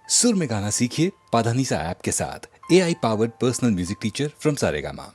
सुर में गाना सीखिए पाधानीसा ऐप के साथ। AI powered personal music teacher from Saregama.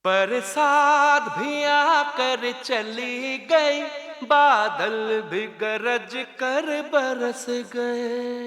बरसात भी आकर चली गई, बादल भी गरज कर बरस गए।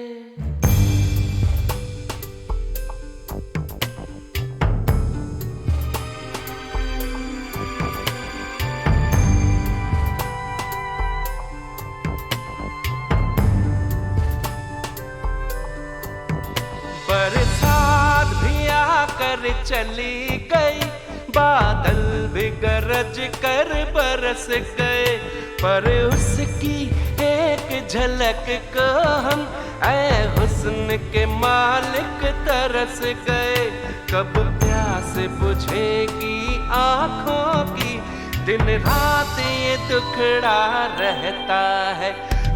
बरसात भी आकर चली गई, बादल भी गरज कर बरस गए। पर उसकी एक झलक को हम ऐ हुस्न के मालिक तरस गए। कब प्यास बुझेगी आँखों की, दिन रात ये दुखड़ा रहता है।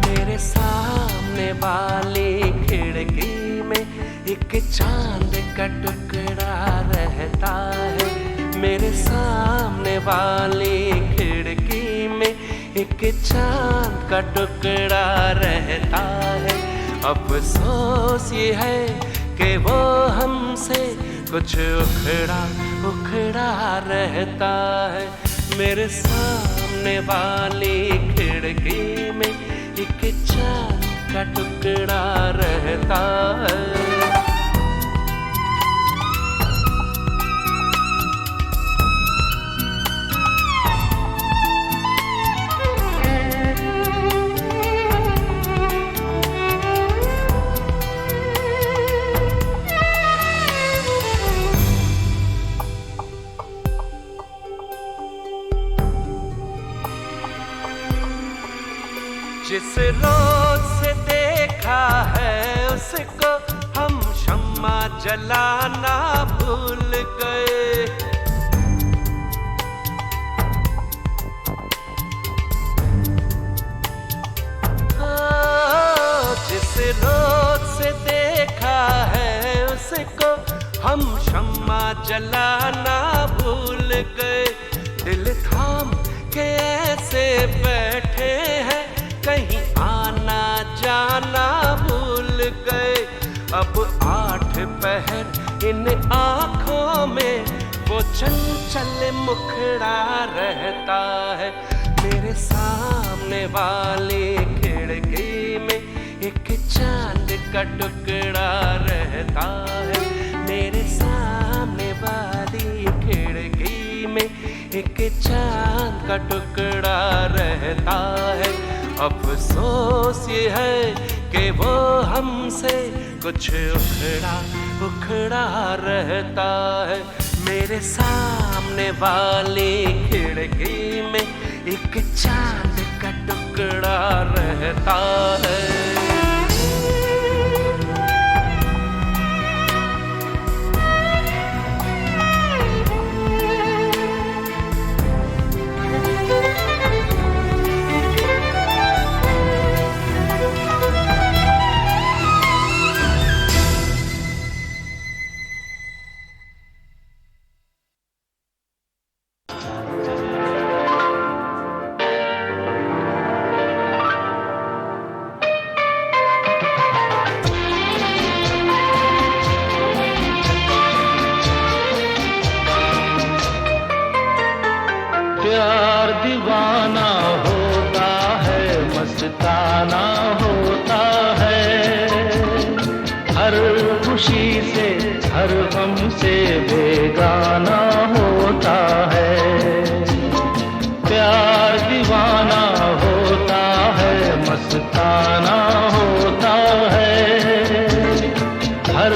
मेरे सामने वाली खिड़की में एक चांद का टुकड़ा रहता है। मेरे सामने वाली खिड़की में एक चांद का टुकड़ा रहता है। अफसोस ये है कि वो हमसे कुछ उखड़ा उखड़ा रहता है। मेरे सामने वाली खिड़की में एक चांद का टुकड़ा रहता है। शम्मा जलाना भूल गए। जिस रोज से देखा है उसको हम शम्मा जलाना भूल गए। दिल थाम के ऐसे बैठे हैं कहीं आना जाना भूल गए। अब 8 पहर इन आँखों में वो चंचल मुखड़ा रहता है। मेरे सामने वाली खिड़की में एक चांद का टुकड़ा रहता है। मेरे सामने वाली खिड़की में एक चांद का टुकड़ा रहता है। अफसोस ये है कि वो हमसे कुछ उखड़ा रहता है। मेरे सामने वाली खिड़की में एक चांद का टुकड़ा रहता है। प्यार दीवाना होता है, मस्ताना होता है। हर खुशी से हर गम से बेगाना होता है। प्यार दीवाना होता है, मस्ताना होता है। हर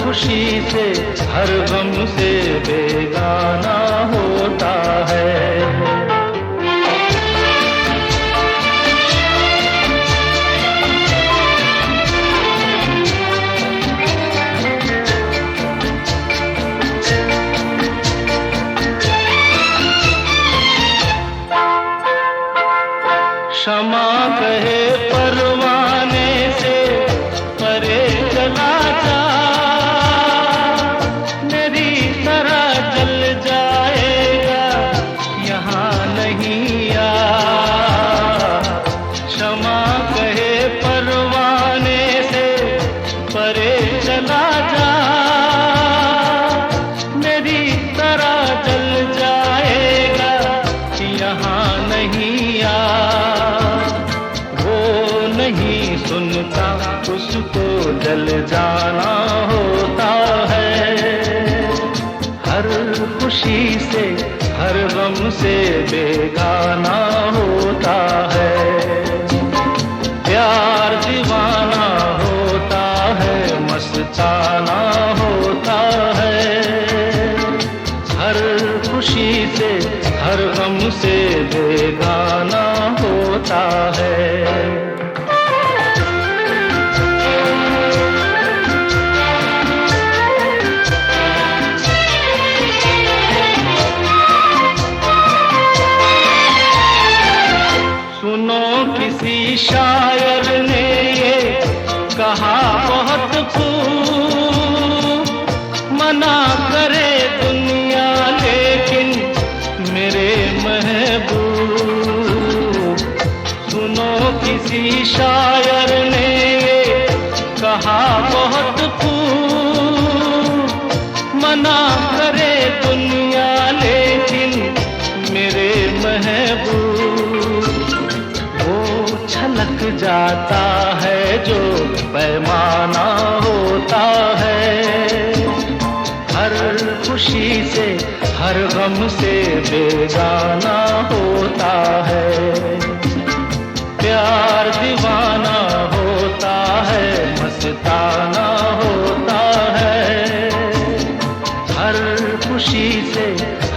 खुशी से हर गम से बेगाना होता है। क्षमा कहे परवाने से परे चला जा, मेरी तरह जल जाएगा यहाँ नहीं आ। क्षमा कहे परवाने से परे चला जा, मेरी तरह जल जाएगा यहाँ नहीं आ। नहीं सुनता उसको जल जाना होता है। हर खुशी से हर गम से बेगाना होता है। प्यार दीवाना होता है, मस्ताना होता है। हर खुशी से हर गम से बेगाना होता है। किसी शायर ने ये कहा बहुत खूब, मना करे दुनिया लेकिन मेरे महबूब। सुनो किसी शायर ने ये कहा बहुत खूब, मना करे दुनिया लेकिन मेरे महबूब। छलक जाता है जो पैमाना होता है। हर खुशी से हर गम से बेगाना होता है। प्यार दीवाना होता है, मस्ताना होता है। हर खुशी से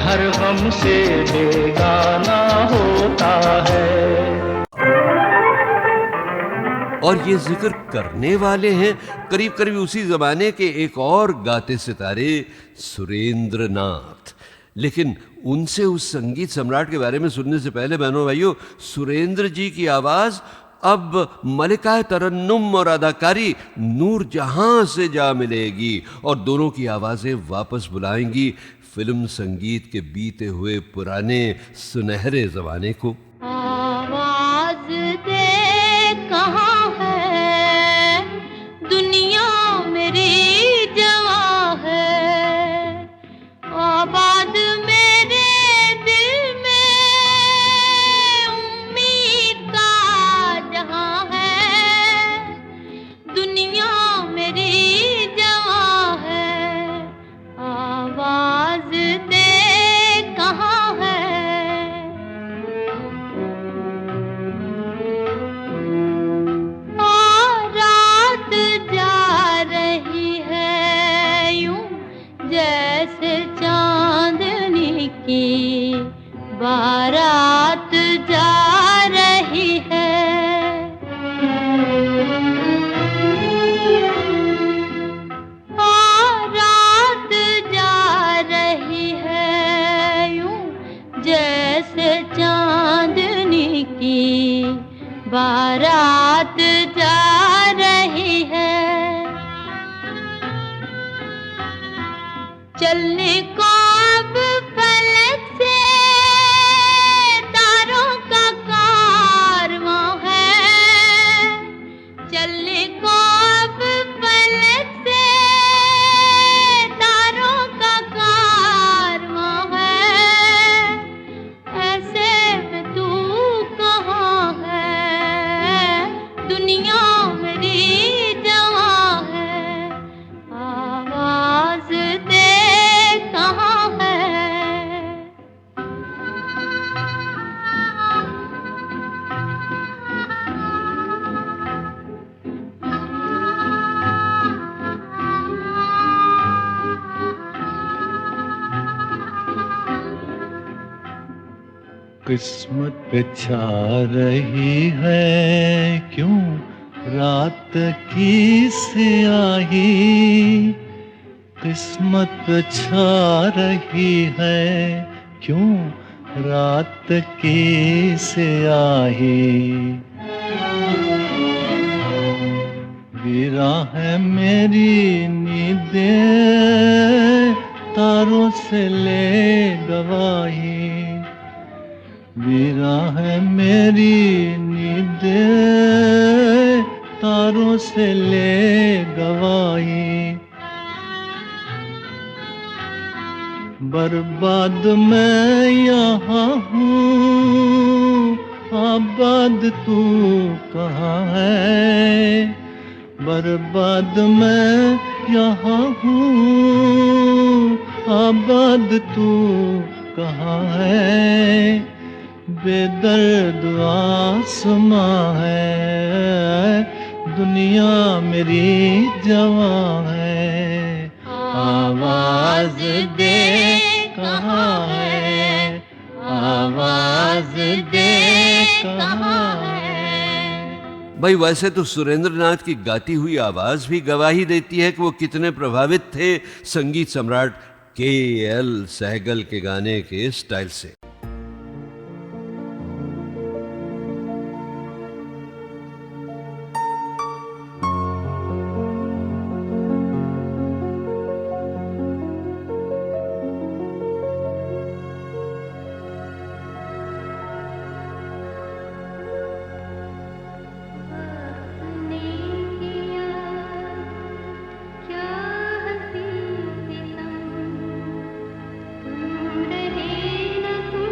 हर गम से बेगाना होता है। और ये जिक्र करने वाले हैं करीब करीब उसी जमाने के एक और गाते सितारे सुरेंद्र नाथ। लेकिन उनसे उस संगीत सम्राट के बारे में सुनने से पहले बहनों भाइयों, सुरेंद्र जी की आवाज अब मलिका तरन्नुम और अदाकारी नूर जहां से जा मिलेगी और दोनों की आवाजें वापस बुलाएंगी फिल्म संगीत के बीते हुए पुराने सुनहरे जमाने को। आवाज दे कहाँ है, दुनिया मेरी जवां है, आबाद मेरे दिल में उम्मीद का जहां है, दुनिया मेरी जवां है, आवाज दे कहाँ है। रात जा रही है यूं जैसे चांदनी की बारात जा रही है, रात जा रही है यूं जैसे चांदनी की बारात जा रही है, चलने को अब फलक से तारों का कारवां है, चलने को अब फलक से तारों का कारवां है, ऐसे में तू कहाँ है, दुनिया मेरी जवां है, आवाज दे कहाँ है। किस्मत पे छा रही है क्यों रात की स्याही, किस्मत पे छा रही है क्यों रात की स्याही, गिरा है मेरी नींदें तारों से ले गवाही, गिरा है मेरी नींदें तारों से ले गवाही, बर्बाद मैं यहाँ हूँ आबाद तू कहाँ है, बर्बाद मैं यहाँ हूँ आबाद तू कहाँ है, बेदर्द आसमां है दुनिया मेरी जवां है, आवाज दे कहाँ है, आवाज दे कहाँ है। भाई वैसे तो सुरेंद्र नाथ की गाती हुई आवाज भी गवाही देती है कि वो कितने प्रभावित थे संगीत सम्राट के.एल. सहगल के गाने के स्टाइल से। क्या हसी सितम, तू रहे न तू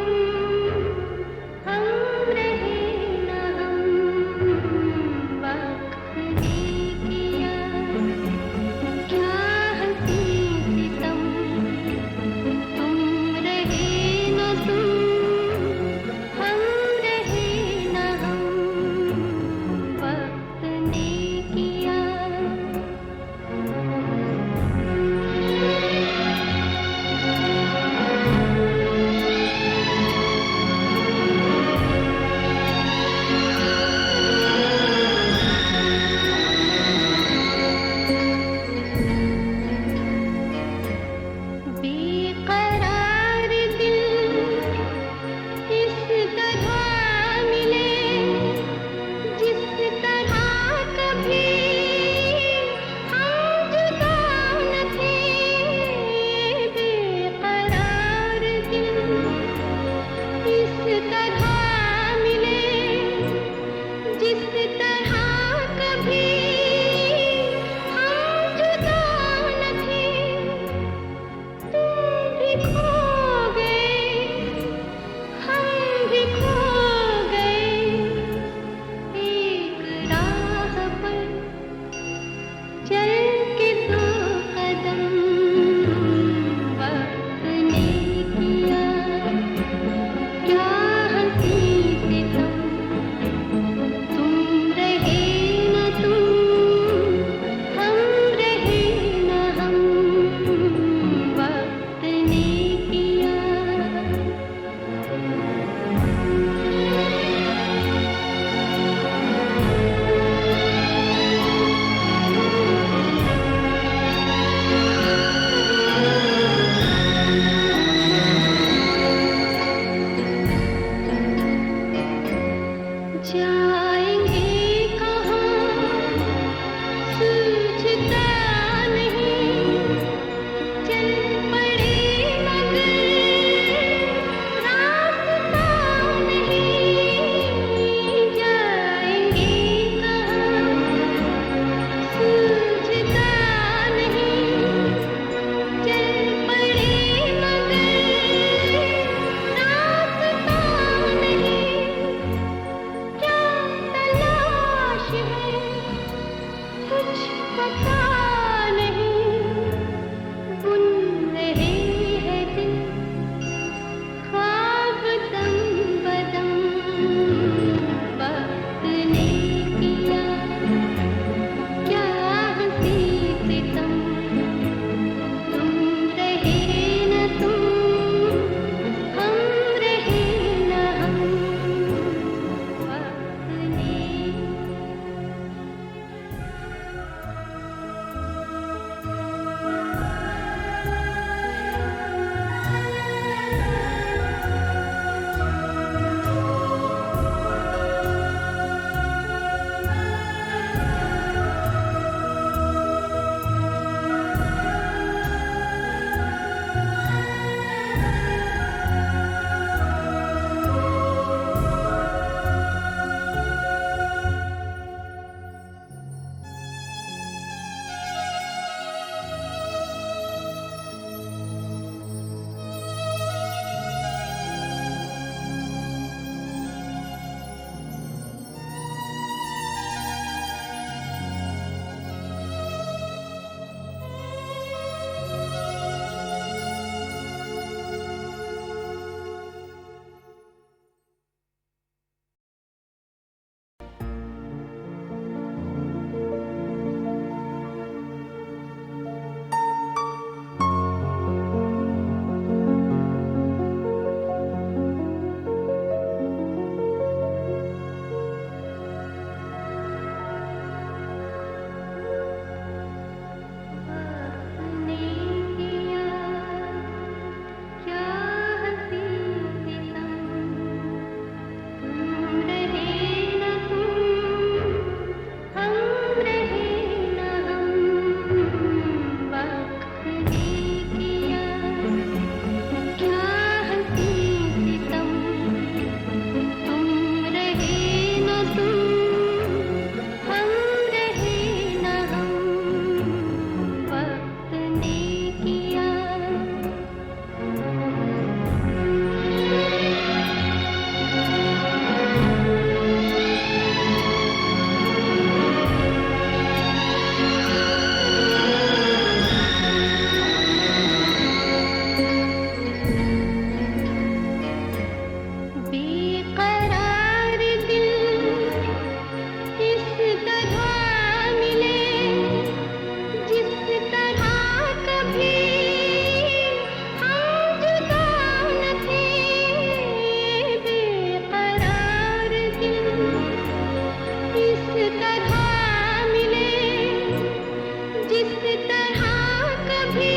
कभी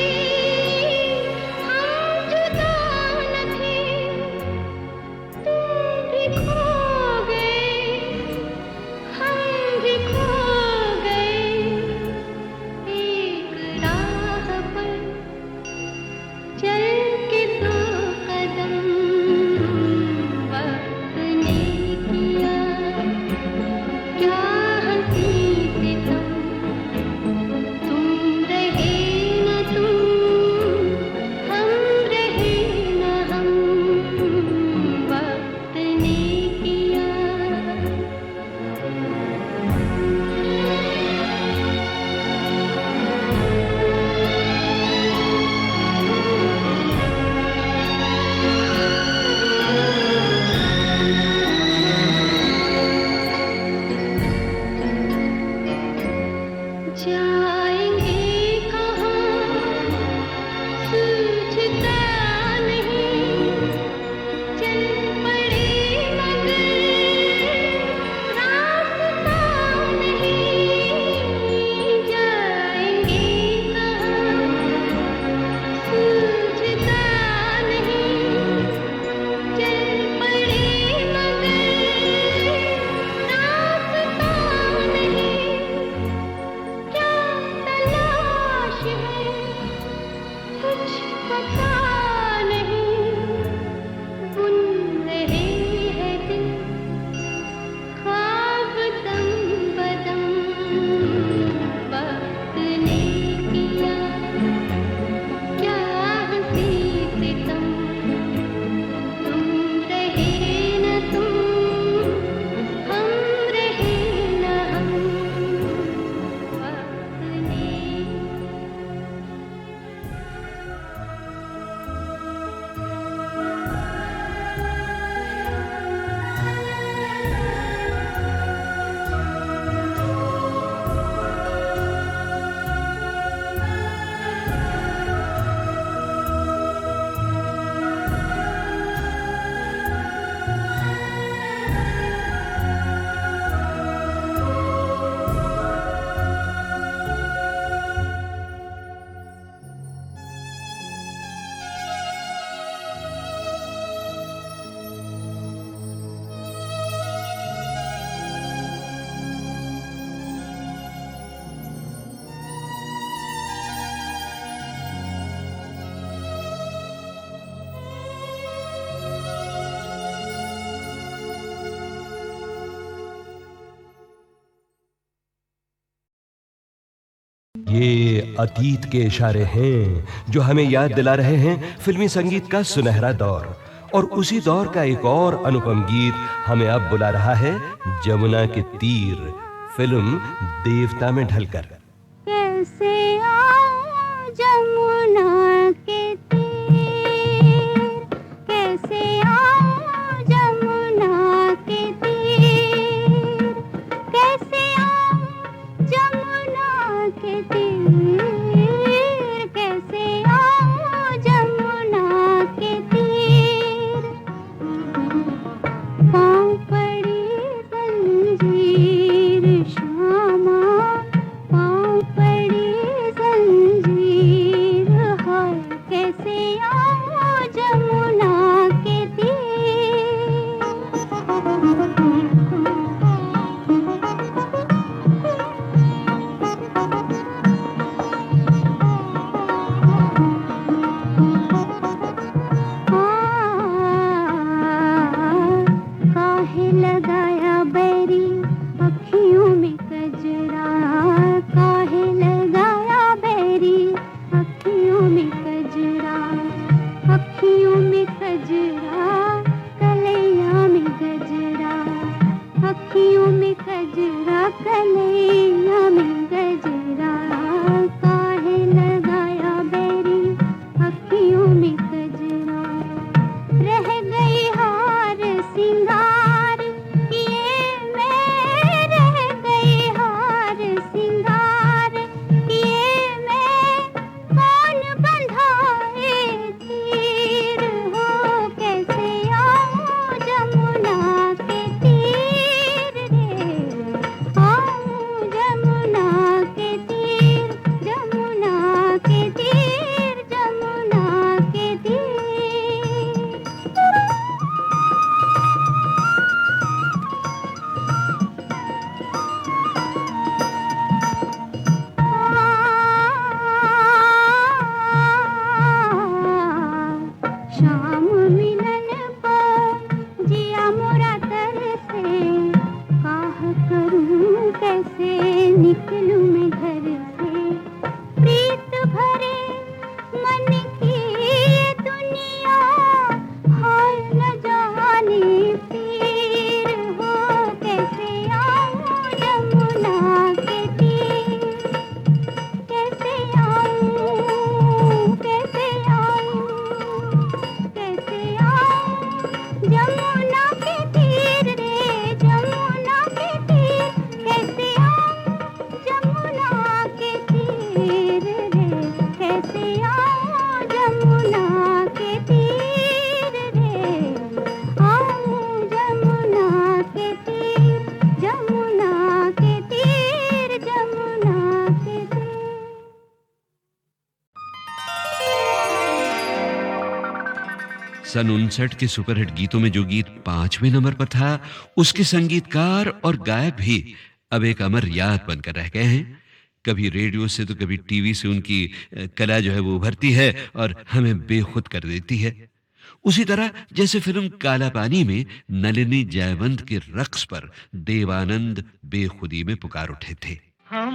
हम जुदा न थे, तुम भी खो गए, हम भी खो गए, एक राह पर चल के दो कदम वक्त ने किया, क्या हंसी सितम, तुम रहे न तुम, हम रहे न हम, वक्त ने किया। जाएंगे कहाँ सूझता नहीं, चल पड़े मगर रास्ता नहीं, जाएंगे कहाँ सूझता नहीं, चल पड़े मगर रास्ता नहीं, क्या तलाश है कुछ पता नहीं, बुन रहे हैं दिल ख्वाब दम बदम, वक्त ने किया, क्या हंसी सितम, तुम रहे न तुम, हम रहे न हम, वक्त ने। ये अतीत के इशारे हैं जो हमें याद दिला रहे हैं फिल्मी संगीत का सुनहरा दौर, और उसी दौर का एक और अनुपम गीत हमें अब बुला रहा है जमुना के तीर फिल्म देवता में ढलकर। कैसे आऊं जमुना के तीर, कैसे आऊं जमुना के तीर, कैसे आऊं जमुना के तीर, कैसे आऊं जमुना के तीर, पाँव पड़ी जंजीर श्यामा, पाँव पड़ी सन 59 के सुपरहिट गीतों में जो गीत 5वें नंबर पर था, उसके संगीतकार और गायक भी अब एक अमर याद बनकर रह गए हैं। कभी रेडियो से तो कभी टीवी से उनकी कला जो है वो उभरती है और हमें बेखुद कर देती है। उसी तरह जैसे फिल्म काला पानी में नलिनी जयवंत के रक्स पर देवानंद बेखुदी में पुकार उठे थे। हम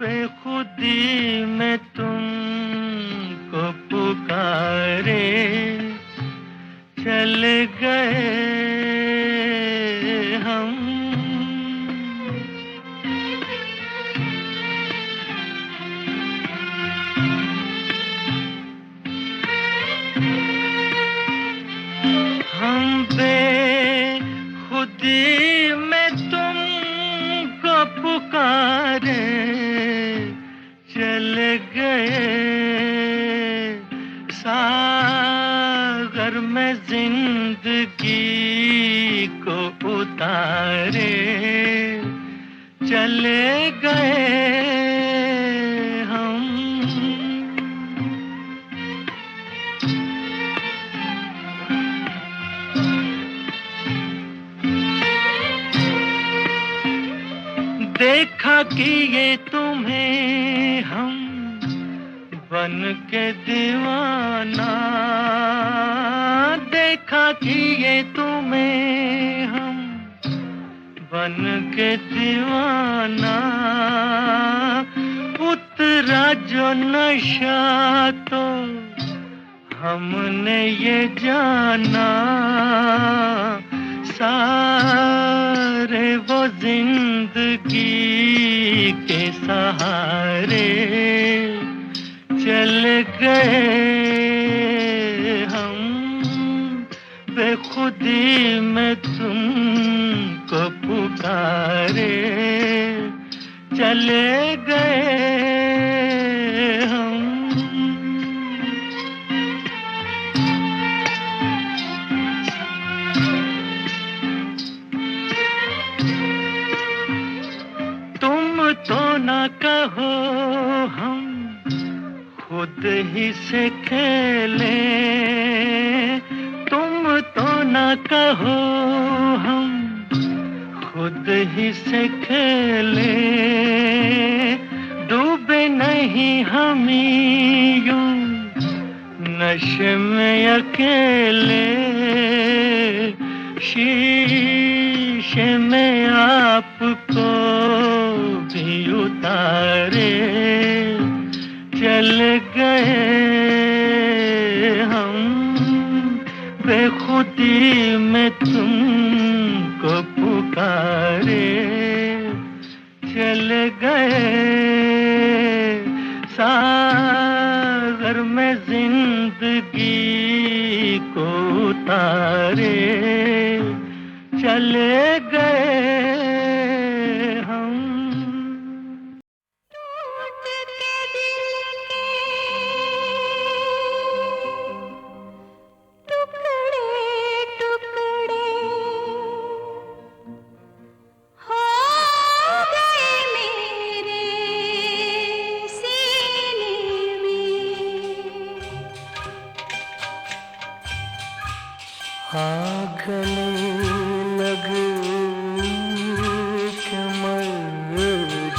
बेखुदी में तुमको पुकारे चले गए हम, हम बेखुदी में तुमको पुकारे चले गए, सागर में जिंदगी को उतारे चले गए हम। देखा कि ये तुम्हें हम बन के दीवाना, देखा कि ये तुम्हें हम बन के दीवाना, उतरा जो नशा तो हमने ये जाना, सारे वो जिंदगी के सहारे चल गए हम, बेखुदी में तुमको पुकारे चले गए हम। तो ना कहो हम खुद ही से खेले, तुम तो ना कहो हम खुद ही से खेले, डूबे नहीं हम यूं नशे में अकेले, शीशे में आपको भी उतारे चल गए हम, बेखुदी में तुमको पुकारे चल गए, सागर में जिंदगी को उतारे चले गए हम। गले लग के मर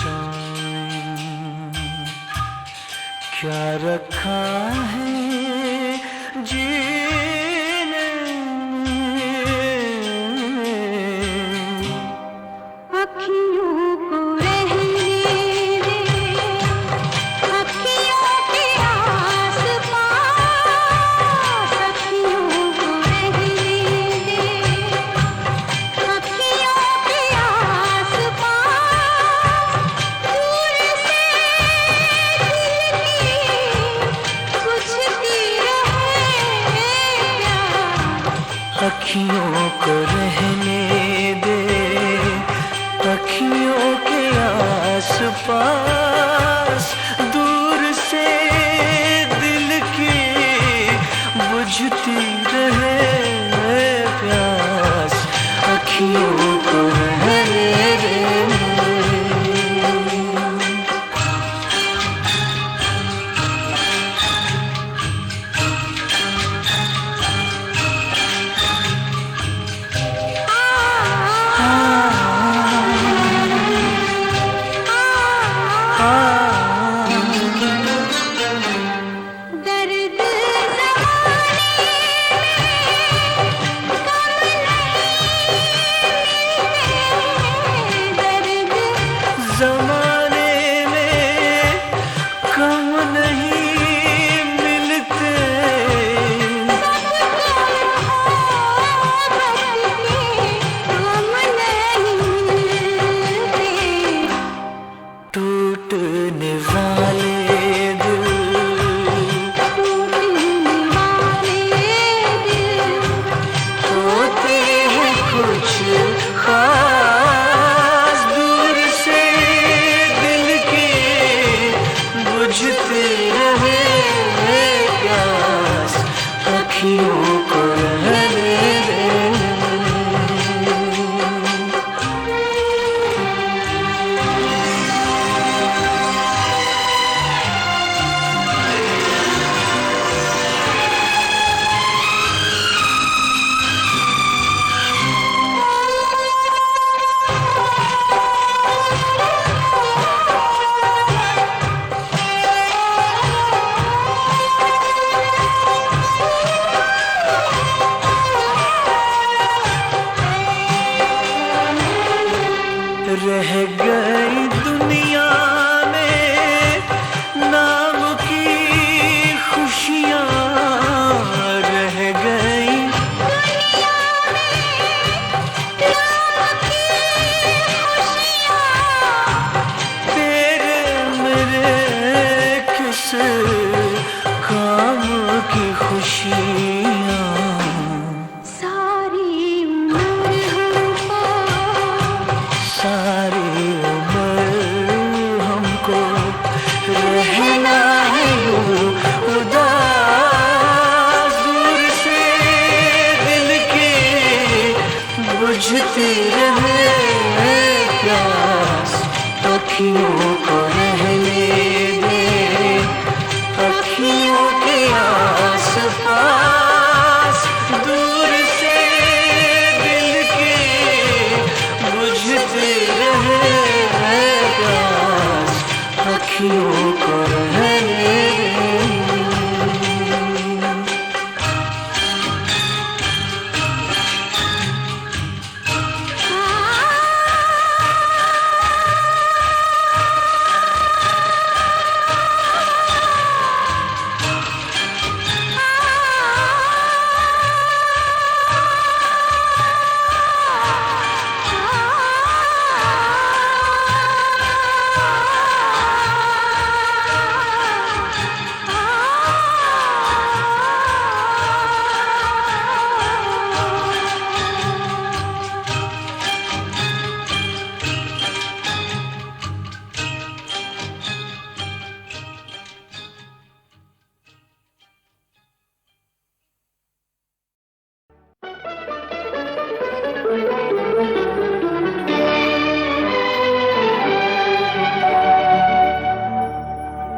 जाऊं, क्या रखा है जीने में, अखियों को रहने दे, अखियों के आस-पास, अखियों को रहने दे, अखियों के आस-पास, दूर से दिल की बुझती रहे प्यास, अखियों को रहने दे, अखियों के आस-पास, दूर से दिल की बुझती रहे प्यास, अखियों को रहने दे। बुझती रहे प्यास, अखियों को रहने दे, अखियों के आस-पास, दूर से दिल के बुझती रहे प्यास, अखियों को रहने दे।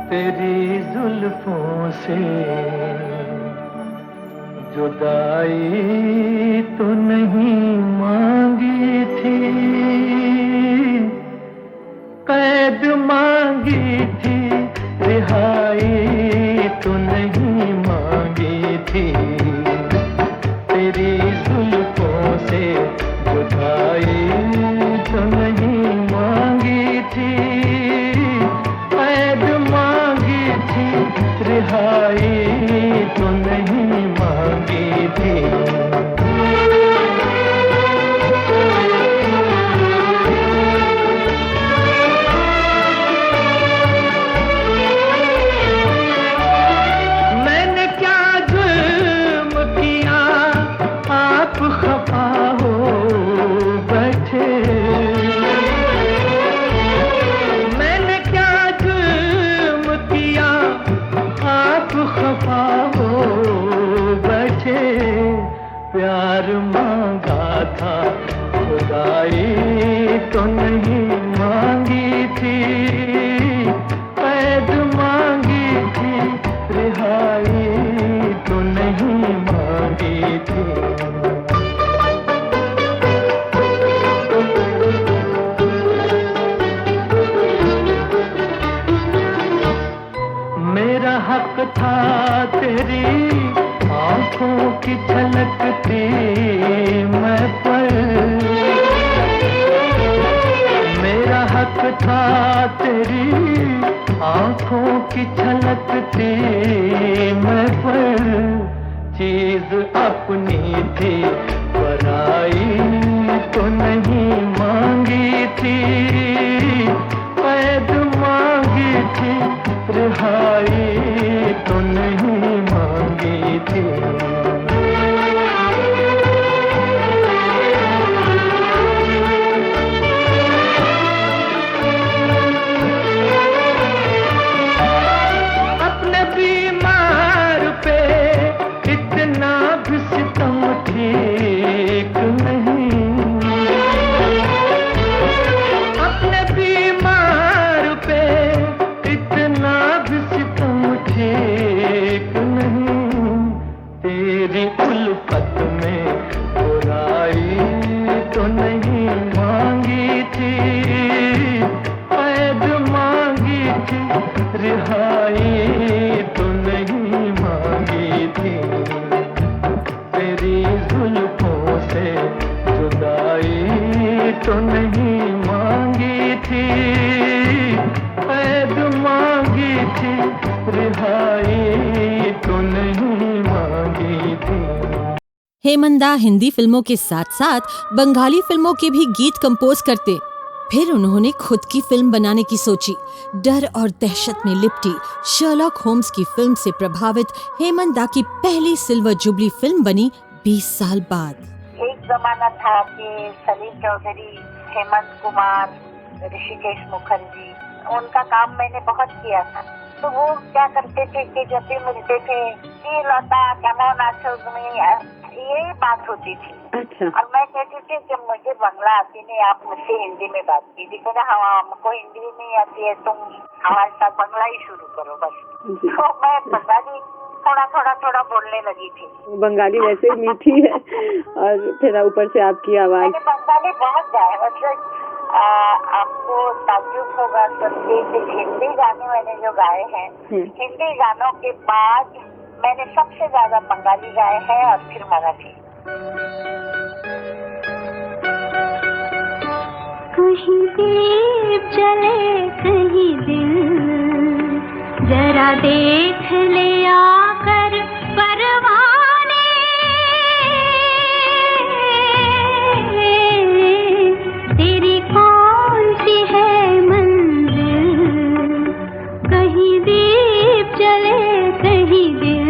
तेरी जुल्फों से जुदाई तो नहीं मांगी थी, कैद मांगी थी, रिहाई तो नहीं मांगी थी। तेरी जुल्फों से जुदाई तो नहीं मांगी थी, कैद मांगी थी, रिहाई तो नहीं मांगी थी। मैंने क्या जुल्म किया, आप खफा हो बैठे। मैंने क्या जुल्म किया, आप खफा हो बैठे। प्यार मांगा था, खुदाई तो नहीं मांगी थी, कैद मांगी थी, रिहाई तो नहीं मांगी थी। मेरा हक था तेरी आंखों की झलकती मैं पर, मेरा हक था तेरी आंखों की झलकती मैं पर। चीज अपनी थी, पराई तो नहीं मांगी थी, कैद मांगी थी, रिहाई तो नहीं मांगी थी। अपने बीमार पे इतना भी सितम ठीक नहीं, अपने बीमार पे इतना भी सितम ठीक नहीं। तेरी उल्फत में बुराई तो नहीं मांगी थी, कैद मांगी थी, रिहाई तो नहीं मांगी थी। तेरी जुल्फों से जुदाई तो नहीं मांगी थी, कैद मांगी थी, रिहाई तो नहीं मांगी थी। हेमंत दा हिंदी फिल्मों के साथ साथ बंगाली फिल्मों के भी गीत कंपोज करते। फिर उन्होंने खुद की फिल्म बनाने की सोची। डर और दहशत में लिपटी शर्लॉक होम्स की फिल्म से प्रभावित हेमंत दा की पहली सिल्वर जुबली फिल्म बनी 20 साल बाद। एक जमाना था कि सलीम चौधरी, हेमंत कुमार, ऋषिकेश मुखर्जी, उनका काम मैंने बहुत किया था। तो वो क्या करते थे कि जब भी मिलते थे, लता केमन आছো তুমি, ये बात होती थी। अच्छा। और मैं कहती थी कि मुझे बंगला आती नहीं, आप मुझसे हिंदी में बात कीजिए। कहते हमको हिंदी नहीं आती है, तुम हमारे साथ बंगला ही शुरू करो बस। तो मैं बंगाली थोड़ा बोलने लगी थी। बंगाली वैसे ही मीठी है और फिर ऊपर से आपकी आवाज। मैंने बंगाली बहुत गाया, मतलब आपको ताज्जुब होगा सुन के हिंदी गाने मैंने जो गाए हैं, हिंदी गानों के बाद मैंने सबसे ज्यादा बंगाली गाए हैं और फिर मराठी। कहीं दीप जले कहीं दिल, जरा देख ले आकर परवाने, तेरी कौन सी है मंजिल, कहीं दीप जले कहीं दिल।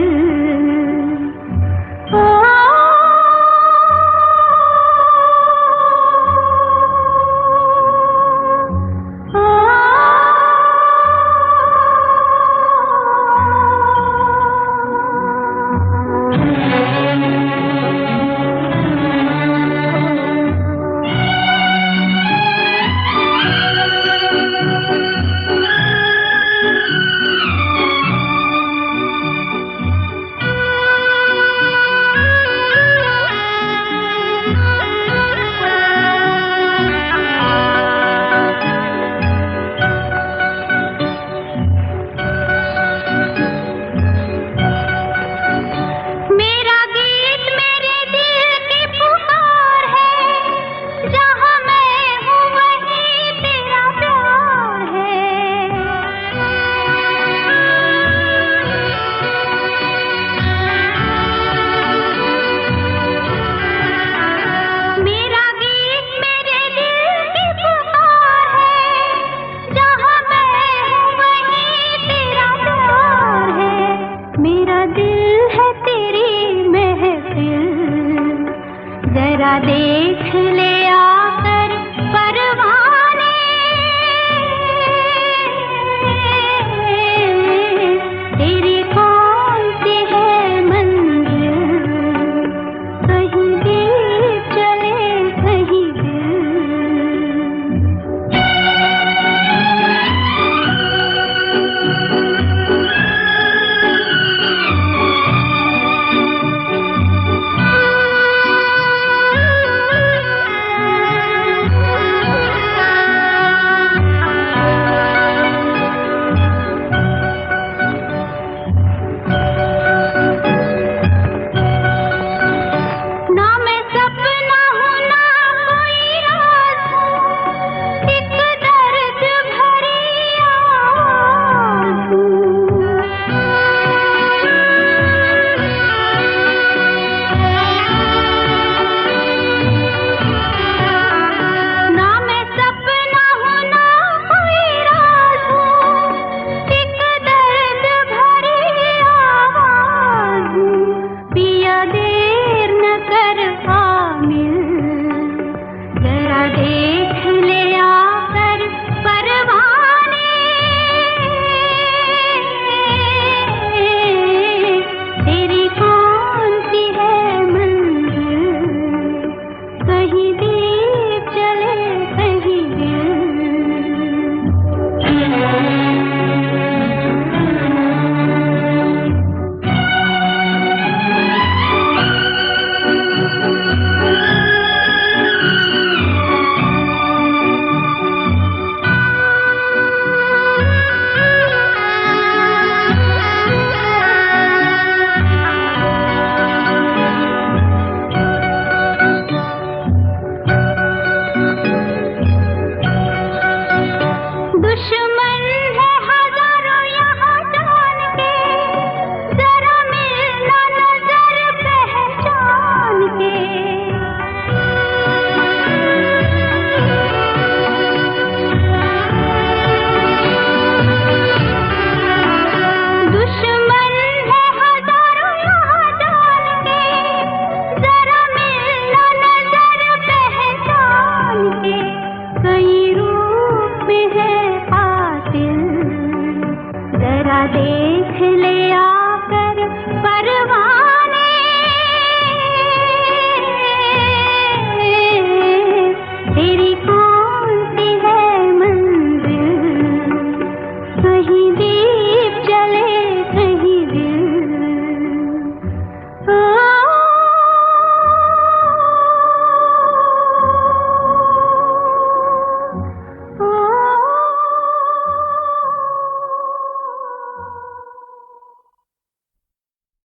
देख ले आकर परवाने, तेरी कौन सी है मंजिल, कहीं दीप जले कहीं दिल। देख ले आ